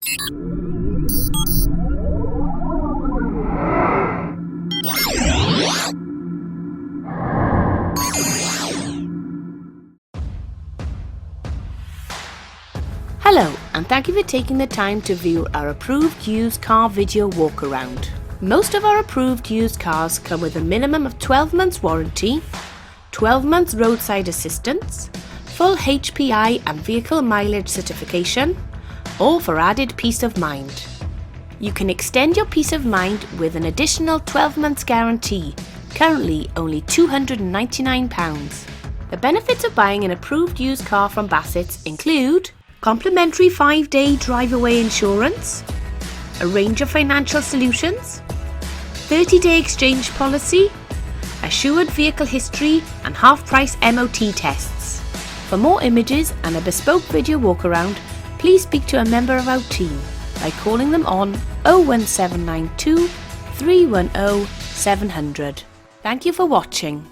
Hello, and thank you for taking the time to view our approved used car video walk-around. Most of our approved used cars come with a minimum of 12 months warranty, 12 months roadside assistance, full HPI and vehicle mileage certification, all for added peace of mind. You can extend your peace of mind with an additional 12 months guarantee, currently only £299. The benefits of buying an approved used car from Bassett's include complimentary 5-day drive-away insurance, a range of financial solutions, 30-day exchange policy, assured vehicle history and half-price MOT tests. For more images and a bespoke video walk-around, please speak to a member of our team by calling them on 01792 310 700. Thank you for watching.